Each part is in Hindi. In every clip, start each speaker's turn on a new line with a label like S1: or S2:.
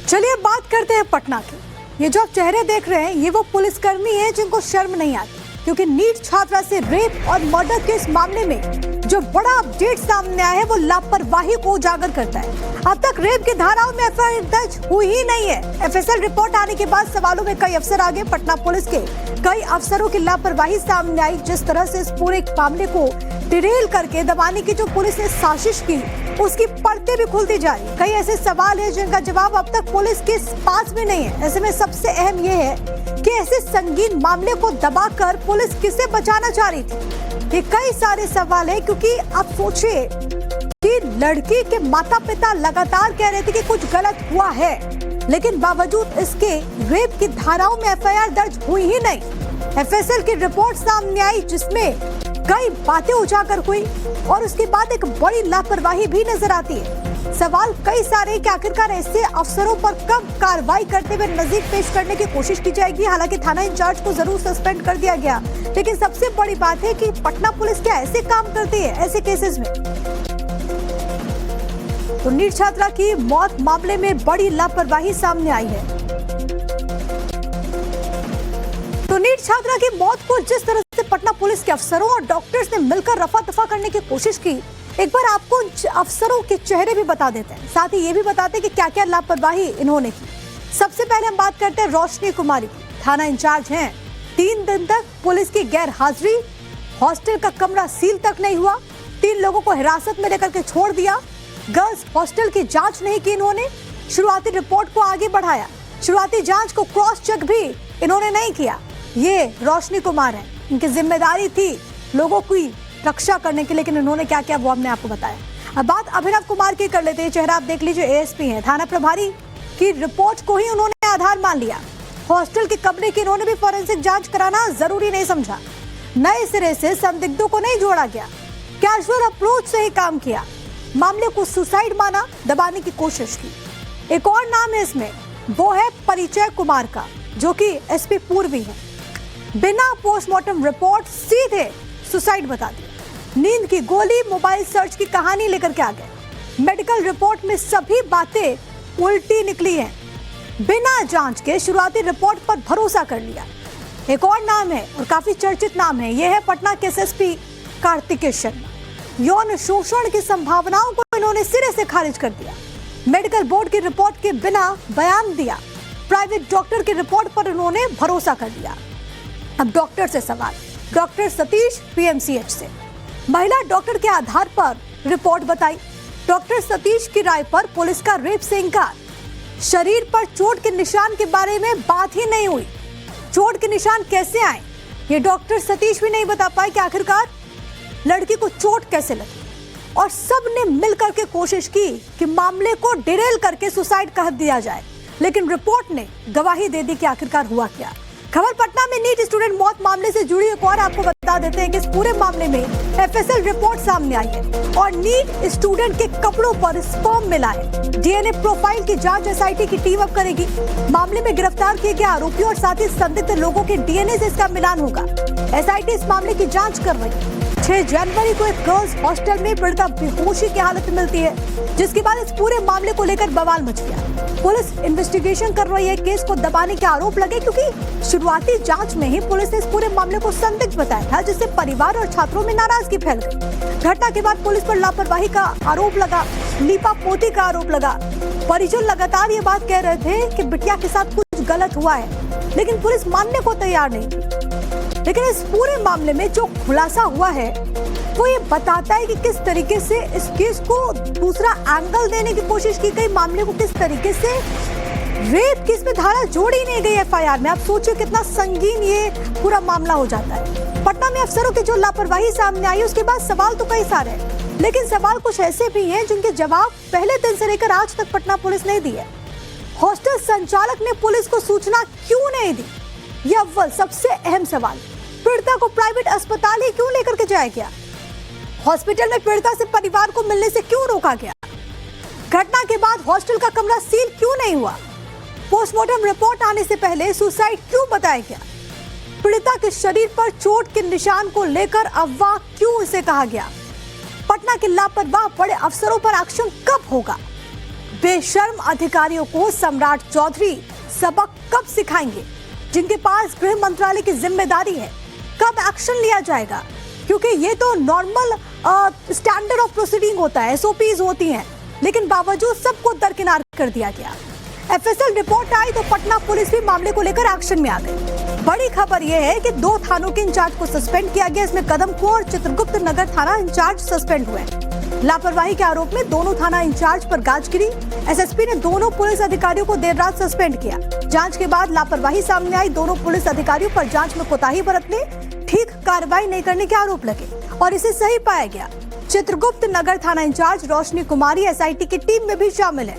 S1: चलिए बात करते हैं पटना की। ये जो आप चेहरे देख रहे हैं ये वो पुलिसकर्मी हैं जिनको शर्म नहीं आती, क्योंकि नीट छात्रा से रेप और मर्डर के इस मामले में जो बड़ा अपडेट सामने आया है वो लापरवाही को उजागर करता है। अब तक रेप की धाराओं में एफआईआर दर्ज हुई ही नहीं है। एफएसएल रिपोर्ट आने के बाद सवालों में कई अफसर आ गए। पटना पुलिस के कई अफसरों की लापरवाही सामने आई। जिस तरह से इस पूरे मामले को डिरेल करके दबाने की जो पुलिस ने साजिश की उसकी परतें भी खुलती जा रही। कई ऐसे सवाल हैं जिनका जवाब अब तक पुलिस के पास भी नहीं है। ऐसे में सबसे अहम ये है कि ऐसे संगीन मामले को दबाकर पुलिस किसे बचाना चाह रही थी। ये कई सारे सवाल है, क्योंकि आप सोचिए कि लड़की के माता पिता लगातार कह रहे थे कि कुछ गलत हुआ है, लेकिन बावजूद इसके रेप की धाराओं में एफआईआर दर्ज हुई ही नहीं। एफएसएल की रिपोर्ट सामने आई जिसमें कई बातें उजागर हुई और उसके बाद एक बड़ी लापरवाही भी नजर आती है। सवाल कई सारे कि आखिरकार ऐसे अफसरों पर कब कार्रवाई करते हुए नजीर पेश करने की कोशिश की जाएगी। हालांकि थाना इंचार्ज को जरूर सस्पेंड कर दिया गया, लेकिन सबसे बड़ी बात है कि पटना पुलिस क्या ऐसे काम करती है ऐसे केसेस में। तो नीट छात्रा की मौत मामले में बड़ी लापरवाही सामने आई है। तो नीट छात्रा की मौत को जिस तरह से पटना पुलिस के अफसरों और डॉक्टर्स ने मिलकर रफा दफा करने की कोशिश की, एक बार आपको अफसरों के चेहरे भी बता देते हैं, साथ ही ये भी बताते हैं कि क्या क्या लापरवाही इन्होंने की। सबसे पहले हम बात करते हैं रोशनी कुमारी की। थाना इंचार्ज हैं। 3 दिन तक पुलिस की गैर हाजिरी, हॉस्टल का कमरा सील तक नहीं हुआ, 3 लोगों को हिरासत में लेकर के छोड़ दिया, गर्ल्स हॉस्टल की जांच नहीं की इन्होंने, शुरुआती रिपोर्ट को आगे बढ़ाया, शुरुआती जांच को क्रॉस चेक भी इन्होंने नहीं किया। ये रोशनी कुमार है, इनकी जिम्मेदारी थी लोगों की रक्षा करने की, लेकिन इन्होंने क्या किया वो हमने आपको बताया। अब बात अभिनव कुमार की कर लेते हैं। चेहरा आप देख लीजिए, एएसपी हैं। थाना प्रभारी की रिपोर्ट को ही उन्होंने आधार मान लिया। हॉस्टल के कमरे की इन्होंने भी फॉरेंसिक जांच कराना जरूरी नहीं समझा। नए सिरे से संदिग्धों को नहीं जोड़ा गया, कैजुअल अप्रोच से ही काम किया। मामले को सुसाइड माना, दबाने की कोशिश की। एक और नाम है इसमें, वो है परिचय कुमार का, जो कि एसपी पूर्वी है। बिना पोस्टमार्टम रिपोर्ट सीधे सुसाइड बता दिया। नींद की गोली, मोबाइल सर्च की कहानी लेकर के आ गए। मेडिकल रिपोर्ट में सभी बातें उल्टी निकली हैं। बिना जांच के शुरुआती रिपोर्ट पर भरोसा कर लिया। एक और नाम है और काफी चर्चित नाम है, यह है पटना के एसएसपी कार्तिकेय शर्मा। यौन शोषण की संभावनाओं को इन्होंने सिरे से खारिज कर दिया। मेडिकल बोर्ड की रिपोर्ट के बिना बयान दिया। प्राइवेट डॉक्टर की रिपोर्ट पर इन्होंने भरोसा कर दिया। अब डॉक्टर से सवाल, डॉक्टर सतीश पीएमसीएच से महिला डॉक्टर के आधार पर रिपोर्ट बताई। डॉक्टर सतीश की राय पर पुलिस का रेप से इंकार। शरीर पर चोट के निशान के बारे में बात ही नहीं हुई। चोट के निशान कैसे आए ये डॉक्टर सतीश भी नहीं बता पाए कि आखिरकार लड़की को चोट कैसे लगी। और सबने मिलकर के कोशिश की कि मामले को डिरेल करके सुसाइड कह दिया जाए, लेकिन रिपोर्ट ने गवाही दे दी कि आखिरकार हुआ क्या। खबर पटना में नीट स्टूडेंट मौत मामले से जुड़ी एक और आपको बता देते हैं कि इस पूरे मामले में एफएसएल रिपोर्ट सामने आई है और नीट स्टूडेंट के कपड़ों पर स्पर्म मिला है। डीएनए प्रोफाइल की जांच एसआईटी की टीम अब करेगी। मामले में गिरफ्तार किए गए आरोपियों और साथ ही संदिग्ध लोगों के डीएनए से इसका मिलान होगा। एसआईटी इस मामले की जांच कर रही है। 6 जनवरी को एक गर्ल्स हॉस्टल में पीड़िता बेहोशी की हालत में मिलती है, जिसके बाद इस पूरे मामले को लेकर बवाल मच गया। पुलिस इन्वेस्टिगेशन कर रही है। केस को दबाने के आरोप लगे, क्योंकि शुरुआती जांच में ही पुलिस ने इस पूरे मामले को संदिग्ध बताया था, जिससे परिवार और छात्रों में नाराजगी फैल गई। घटना के बाद पुलिस पर लापरवाही का आरोप लगा, लीपापोती का आरोप लगा। परिजन लगातार ये बात कह रहे थे कि बिटिया के साथ कुछ गलत हुआ है, लेकिन पुलिस मानने को तैयार नहीं थी। लेकिन इस पूरे मामले में जो खुलासा हुआ है वो ये बताता है कि किस तरीके से इस केस को दूसरा एंगल देने की कोशिश की गई। मामले को किस तरीके से रेप केस में धारा जोड़ी नहीं गई एफआईआर में। आप सोचिए कितना संगीन ये पूरा मामला हो जाता है। पटना में अफसरों की जो लापरवाही सामने आई, उसके बाद सवाल तो कई सारे हैं, लेकिन सवाल कुछ ऐसे भी हैं जिनके जवाब पहले दिन से लेकर आज तक पटना पुलिस नहीं दी है। हॉस्टल संचालक ने पुलिस को सूचना क्यों नहीं दी, यह अव्वल सबसे अहम सवाल। पीड़िता को प्राइवेट अस्पताल ही क्यों लेकर के जाया गया? हॉस्पिटल में पीड़िता से परिवार को मिलने से क्यों रोका गया? घटना के बाद हॉस्टल का कमरा सील क्यों नहीं हुआ? पोस्टमार्टम रिपोर्ट आने से पहले सुसाइड क्यों बताया गया? पीड़िता के शरीर पर चोट के निशान को लेकर अफवाह क्यों इसे कहा गया? पटना के लापरवाह बड़े अफसरों पर एक्शन कब होगा? बेशर्म अधिकारियों को सम्राट चौधरी सबक कब सिखाएंगे? जिनके पास गृह मंत्रालय की जिम्मेदारी है, कब एक्शन लिया जाएगा? क्योंकि ये तो नॉर्मल स्टैंडर्ड ऑफ प्रोसीडिंग होता है, एसओपीज होती हैं, लेकिन बावजूद सबको दरकिनार कर दिया गया। एफएसएल रिपोर्ट आई तो पटना पुलिस भी मामले को लेकर एक्शन में आ गई। बड़ी खबर यह है कि 2 थानों के इंचार्ज को सस्पेंड किया गया। इसमें कदमकुआं और चित्रगुप्त नगर थाना इंचार्ज सस्पेंड हुए। लापरवाही के आरोप में दोनों थाना इंचार्ज पर गाज गिरी। एसएसपी ने दोनों पुलिस अधिकारियों को देर रात सस्पेंड किया। जांच के बाद लापरवाही सामने आई। दोनों पुलिस अधिकारियों पर जांच में कोताही बरतने, ठीक कार्रवाई नहीं करने के आरोप लगे और इसे सही पाया गया। चित्रगुप्त नगर थाना इंचार्ज रोशनी कुमारी एसआईटी की टीम में भी शामिल है।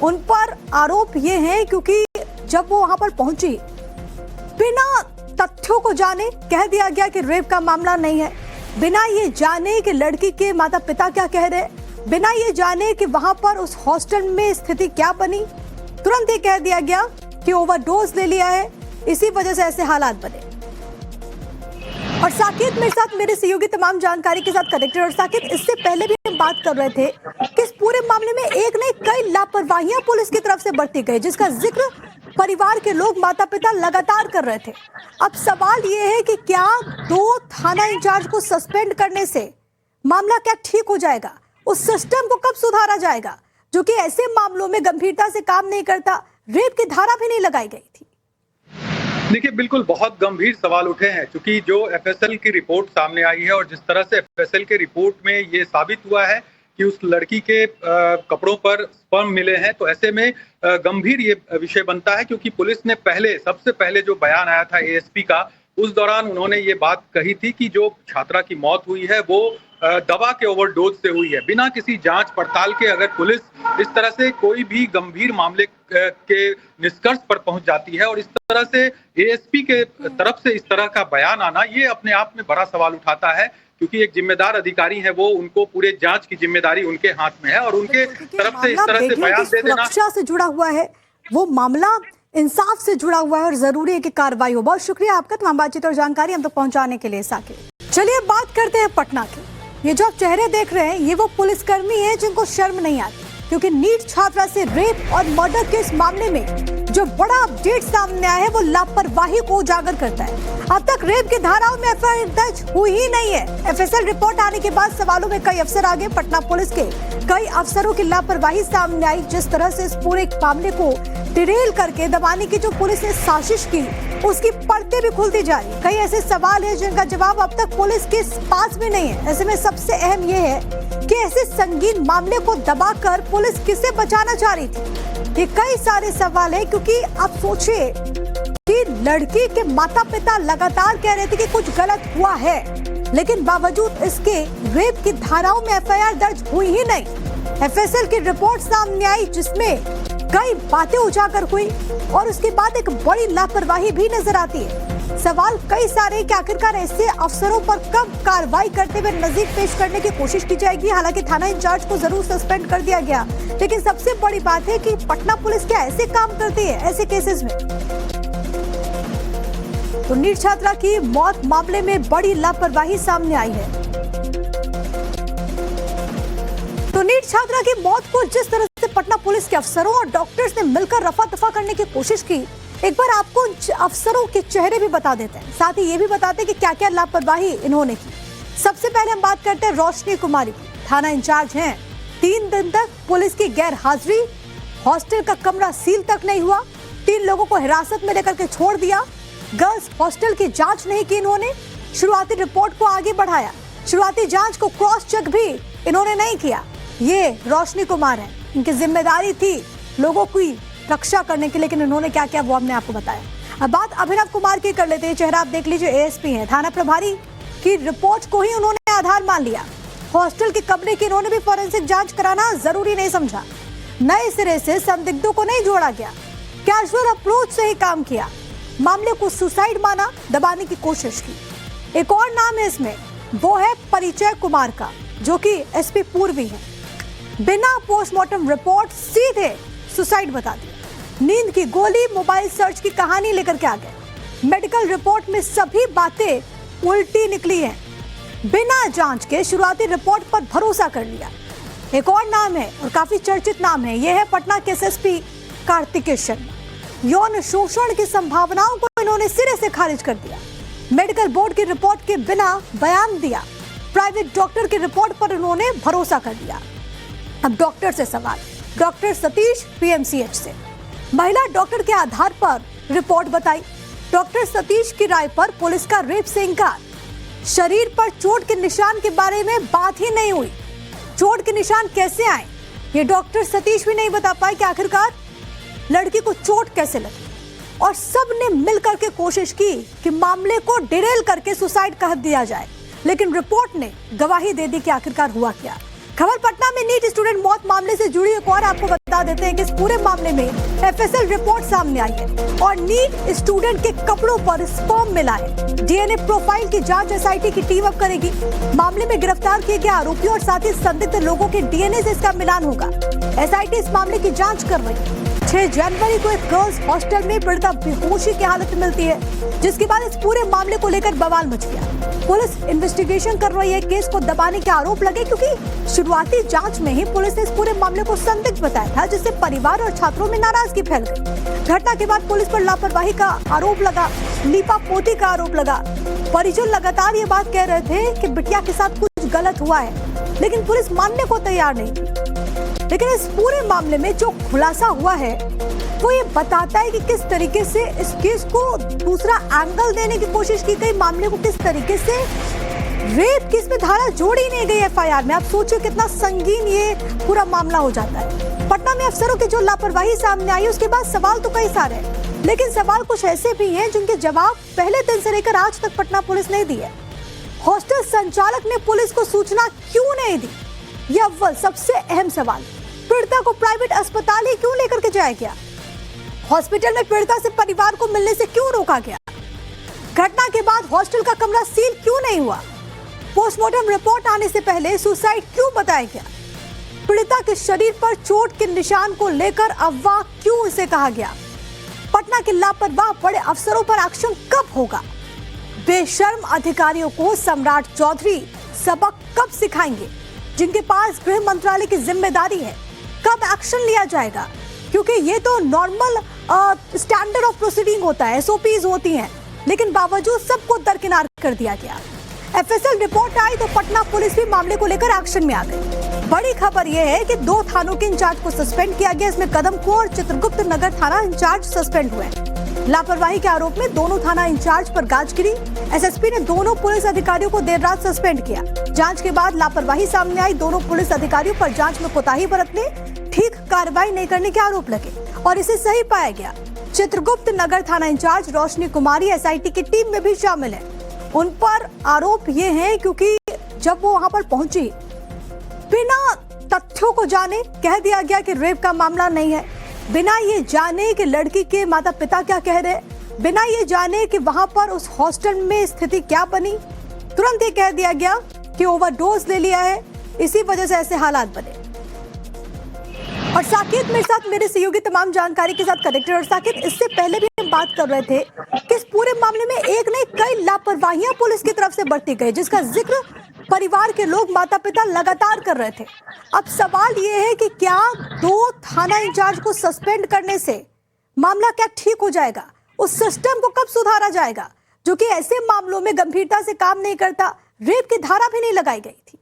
S1: उन पर आरोप ये है क्योंकि जब वो वहां पर पहुंची, बिना तथ्यों को जाने कह दिया गया कि रेप का मामला नहीं है, बिना ये जाने कि लड़की के माता पिता क्या कह रहे, बिना ये जाने कि वहां पर उस हॉस्टल में स्थिति क्या बनी, तुरंत ये कह दिया गया कि ओवरडोज ले लिया है, इसी वजह से ऐसे हालात बने। और साकेत मेरे साथ, मेरे सहयोगी तमाम जानकारी के साथ कनेक्टेड। और साकेत, इससे पहले भी हम बात कर रहे थे कि इस पूरे मामले में एक नहीं कई लापरवाहियां पुलिस की तरफ से बरती गई, जिसका जिक्र परिवार के लोग, माता पिता लगातार कर रहे थे। अब सवाल ये है कि क्या 2 थाना इंचार्ज को सस्पेंड करने से मामला क्या ठीक हो जाएगा? उस सिस्टम को कब सुधारा जाएगा जो कि ऐसे मामलों में गंभीरता से काम नहीं करता? रेप की धारा भी नहीं लगाई गई थी।
S2: देखिए, बिल्कुल बहुत गंभीर सवाल उठे हैं, क्योंकि जो एफएसएल की रिपोर्ट सामने आई है और जिस तरह से एफएसएल के रिपोर्ट में ये साबित हुआ है कि उस लड़की के कपड़ों पर स्पर्म मिले हैं, तो ऐसे में गंभीर ये विषय बनता है। क्योंकि पुलिस ने सबसे पहले जो बयान आया था एएसपी का, उस दौरान उन्होंने ये बात कही थी कि जो छात्रा की मौत हुई है वो दवा के ओवरडोज से हुई है। बिना किसी जांच पड़ताल के अगर पुलिस इस तरह से कोई भी गंभीर मामले के निष्कर्ष पर पहुंच जाती है और इस तरह से एएसपी के तरफ से इस तरह का बयान आना, ये अपने आप में बड़ा सवाल उठाता है। क्योंकि एक जिम्मेदार अधिकारी है वो, उनको पूरे जांच की जिम्मेदारी उनके हाथ में है और उनके तरफ से इस तरह से बयान दे देना
S1: सुरक्षा से जुड़ा हुआ है, वो मामला इंसाफ से जुड़ा हुआ है और जरूरी है कि कार्रवाई हो। बहुत शुक्रिया आपका तमाम बातचीत और जानकारी हम तक पहुंचाने के लिए। साकेत, चलिए बात करते हैं पटना की। ये जो आप चेहरे देख रहे हैं, ये वो पुलिसकर्मी है जिनको शर्म नहीं आती, क्योंकि नीट छात्रा से रेप और मर्डर के इस मामले में जो बड़ा अपडेट सामने आया है वो लापरवाही को उजागर करता है। अब तक रेप की धाराओं में एफआईआर दर्ज हुई ही नहीं है। एफएसएल रिपोर्ट आने के बाद सवालों में कई अफसर आ गए। पटना पुलिस के कई अफसरों की लापरवाही सामने आई। जिस तरह से इस पूरे मामले को डिरेल करके दबाने की जो पुलिस ने साजिश की, उसकी परतें भी खुलती जा रही। कई ऐसे सवाल है जिनका जवाब अब तक पुलिस के पास भी नहीं है। ऐसे में सबसे अहम यह है कि ऐसे संगीन मामले को दबाकर पुलिस किसे बचाना चाह रही थी? ये कई सारे सवाल है, क्योंकि आप सोचिए कि लड़की के माता पिता लगातार कह रहे थे कि कुछ गलत हुआ है, लेकिन बावजूद इसके रेप की धाराओं में एफआईआर दर्ज हुई ही नहीं। एफएसएल की रिपोर्ट सामने आई जिसमें कई बातें उजागर हुई और उसके बाद एक बड़ी लापरवाही भी नजर आती है। सवाल कई सारे कि आखिरकार ऐसे अफसरों पर कब कार्रवाई करते हुए नजदीक पेश करने की कोशिश की जाएगी। हालांकि थाना इंचार्ज को जरूर सस्पेंड कर दिया गया, लेकिन सबसे बड़ी बात है कि पटना पुलिस क्या ऐसे काम करती है ऐसे केसेस में? तो नीट छात्रा की मौत मामले में बड़ी लापरवाही सामने आई है। तो नीट छात्रा की मौत को जिस तरह से पटना पुलिस के अफसरों और डॉक्टर्स ने मिलकर रफा दफा करने की कोशिश की, एक बार आपको अफसरों के चेहरे भी बता देते हैं, साथ ही ये भी बताते हैं कि क्या क्या लापरवाही इन्होंने की। सबसे पहले हम बात करते हैं रोशनी कुमारी की। थाना इंचार्ज हैं। 3 दिन तक पुलिस की गैर हाजिरी, हॉस्टल का कमरा सील तक नहीं हुआ, 3 लोगों को हिरासत में लेकर के छोड़ दिया, गर्ल्स हॉस्टल की जांच नहीं की इन्होंने, शुरुआती रिपोर्ट को आगे बढ़ाया, शुरुआती जांच को क्रॉस चेक भी इन्होंने नहीं किया। ये रोशनी कुमार है, इनकी जिम्मेदारी थी लोगों की रक्षा करने की, लेकिन इन्होंने क्या किया वो हमने आपको बताया। अब बात अभिनव कुमार की कर लेते हैं। चेहरा आप देख लीजिए, एएसपी हैं। थाना प्रभारी की रिपोर्ट को ही उन्होंने आधार मान लिया। हॉस्टल के कमरे की इन्होंने भी फॉरेंसिक जांच कराना जरूरी नहीं समझा। नए सिरे से संदिग्धों को नहीं जोड़ा गया, कैजुअल अप्रोच से ही काम किया। मामले को सुसाइड माना, दबाने की कोशिश की। एक और नाम है इसमें, वो है परिचय कुमार का, जो कि एसपी पूर्वी है। बिना पोस्टमार्टम रिपोर्ट सीधे सुसाइड बता दिया। नींद की गोली, मोबाइल सर्च की कहानी लेकर के आ गए। मेडिकल रिपोर्ट में सभी बातें उल्टी निकली हैं। बिना जांच के शुरुआती रिपोर्ट पर भरोसा कर लिया। एक और नाम है और काफी चर्चित नाम है, यह है पटना के एसएसपी कार्तिकेशन। यौन शोषण की संभावनाओं को इन्होंने सिरे से खारिज कर दिया। मेडिकल बोर्ड की रिपोर्ट के बिना बयान दिया। प्राइवेट डॉक्टर की रिपोर्ट पर उन्होंने भरोसा कर दिया। अब डॉक्टर से सवाल, डॉक्टर सतीश पीएमसीएच से महिला डॉक्टर के आधार पर रिपोर्ट बताई। डॉक्टर सतीश की राय पर पुलिस का रेप से इंकार। शरीर पर चोट के निशान के बारे में बात ही नहीं हुई। चोट के निशान कैसे आए ये डॉक्टर सतीश भी नहीं बता पाए कि आखिरकार लड़की को चोट कैसे लगी। और सब ने मिलकर के कोशिश की कि मामले को डिरेल करके सुसाइड कह दिया जाए, लेकिन रिपोर्ट ने गवाही दे दी कि आखिरकार हुआ क्या। खबर पटना में नीट स्टूडेंट मौत मामले से जुड़ी एक और आपको बता देते हैं कि इस पूरे मामले में एफएसएल रिपोर्ट सामने आई है और नीट स्टूडेंट के कपड़ों पर स्पर्म मिला है। डीएनए प्रोफाइल की जांच एसआईटी की टीम अब करेगी। मामले में गिरफ्तार किए गए आरोपियों और साथ ही संदिग्ध लोगों के डीएनए से इसका मिलान होगा। एसआईटी इस मामले की जांच कर रही है। 6 जनवरी को एक गर्ल्स हॉस्टल में पीड़िता बेहोशी की हालत में मिलती है, जिसके बाद इस पूरे मामले को लेकर बवाल मच गया। पुलिस इन्वेस्टिगेशन कर रही है। केस को दबाने के आरोप लगे क्योंकि शुरुआती जांच में ही पुलिस ने इस पूरे मामले को संदिग्ध बताया था, जिससे परिवार और छात्रों में नाराजगी फैल गई। घटना के बाद पुलिस पर लापरवाही का आरोप लगा, लीपापोती का आरोप लगा। परिजन लगातार ये बात कह रहे थे कि बिटिया के साथ कुछ गलत हुआ है, लेकिन पुलिस मानने को तैयार नहीं थी। लेकिन इस पूरे मामले में जो खुलासा हुआ है वो ये बताता है कि किस तरीके से इस केस को दूसरा एंगल देने की कोशिश की गई। मामले को किस तरीके से रेप केस में धारा जोड़ी नहीं गई एफआईआर में। आप सोचिए कितना संगीन ये पूरा मामला हो जाता है। पटना में अफसरों की जो लापरवाही सामने आई, उसके बाद सवाल तो कई सारे हैं, लेकिन सवाल कुछ ऐसे भी हैं जिनके जवाब पहले दिन से लेकर आज तक पटना पुलिस नहीं दी है। हॉस्टल संचालक ने पुलिस को सूचना क्यों नहीं दी, यह अव्वल सबसे अहम सवाल। पीड़िता को प्राइवेट अस्पताल ही क्यों लेकर के जाया गया? हॉस्पिटल में पीड़िता से परिवार को मिलने से क्यों रोका गया? घटना के बाद हॉस्टल का कमरा सील क्यों नहीं हुआ? पोस्टमार्टम रिपोर्ट आने से पहले सुसाइड क्यों बताया गया? पीड़िता के शरीर पर चोट के निशान को लेकर अफवाह क्यों इसे कहा गया? पटना के लापरवाह बड़े अफसरों पर एक्शन कब होगा? बेशर्म अधिकारियों को सम्राट चौधरी सबक कब सिखाएंगे? जिनके पास गृह मंत्रालय की जिम्मेदारी है, कब एक्शन लिया जाएगा? क्योंकि ये तो नॉर्मल स्टैंडर्ड ऑफ प्रोसीडिंग होता है, एसओपीज होती हैं, लेकिन बावजूद सबको दरकिनार कर दिया गया। एफएसएल रिपोर्ट आई तो पटना पुलिस भी मामले को लेकर एक्शन में आ गई। बड़ी खबर यह है कि 2 थानों के इंचार्ज को सस्पेंड किया गया। इसमें कदमकुआं और चित्रगुप्त नगर थाना इंचार्ज सस्पेंड हुए। लापरवाही के आरोप में दोनों थाना इंचार्ज पर गाज गिरी। एसएसपी ने दोनों पुलिस अधिकारियों को देर रात सस्पेंड किया। जांच के बाद लापरवाही सामने आई। दोनों पुलिस अधिकारियों पर जांच में कोताही बरतने, ठीक कार्रवाई नहीं करने के आरोप लगे और इसे सही पाया गया। चित्रगुप्त नगर थाना इंचार्ज रोशनी कुमारी एसआईटी की टीम में भी शामिल है। उन पर आरोप ये है क्योंकि जब वो वहां पर पहुंची, बिना तथ्यों को जाने कह दिया गया कि रेप का मामला नहीं है, बिना ये जाने कि लड़की के माता पिता क्या कह रहे, बिना ये जाने कि वहां पर उस हॉस्टल में स्थिति क्या बनी, तुरंत ये कह दिया गया कि ओवरडोज ले लिया है, इसी वजह से ऐसे हालात बने। और साकिब मेरे साथ मेरे सहयोगी तमाम जानकारी के साथ कनेक्टेड। और साकिब, इससे पहले भी हम बात कर रहे थे कि इस पूरे मामले में एक नहीं कई लापरवाहियां पुलिस की तरफ से बरती गई, जिसका जिक्र परिवार के लोग, माता पिता लगातार कर रहे थे। अब सवाल ये है कि क्या 2 थाना इंचार्ज को सस्पेंड करने से मामला क्या ठीक हो जाएगा? उस सिस्टम को कब सुधारा जाएगा जो कि ऐसे मामलों में गंभीरता से काम नहीं करता? रेप की धारा भी नहीं लगाई गई थी।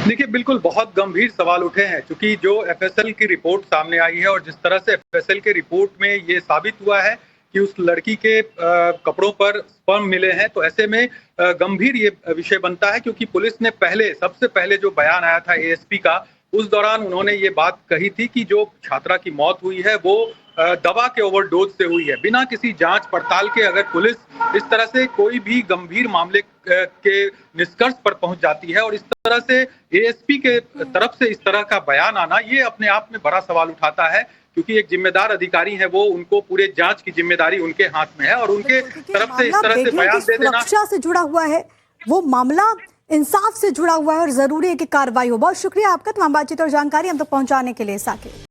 S2: देखिए, बिल्कुल बहुत गंभीर सवाल उठे हैं, क्योंकि जो एफएसएल की रिपोर्ट सामने आई है और जिस तरह से एफएसएल के रिपोर्ट में ये साबित हुआ है कि उस लड़की के कपड़ों पर स्पर्म मिले हैं, तो ऐसे में गंभीर ये विषय बनता है। क्योंकि पुलिस ने सबसे पहले जो बयान आया था एएसपी का, उस दौरान उन्होंने ये बात कही थी कि जो छात्रा की मौत हुई है वो दवा के ओवरडोज से हुई है। बिना किसी जांच पड़ताल के अगर पुलिस इस तरह से कोई भी गंभीर मामले के निष्कर्ष पर पहुंच जाती है और इस तरह से एएसपी के तरफ से इस तरह का बयान आना, ये अपने आप में बड़ा सवाल उठाता है। क्योंकि एक जिम्मेदार अधिकारी है वो, उनको पूरे जांच की जिम्मेदारी उनके हाथ में है और उनके तरफ से इस तरह से बयान दे देना
S1: सुरक्षा से जुड़ा हुआ है, वो मामला इंसाफ से जुड़ा हुआ है और जरूरी है कि कार्रवाई हो। बहुत शुक्रिया आपका तमाम बातचीत और जानकारी हम तक पहुंचाने के लिए साकिब।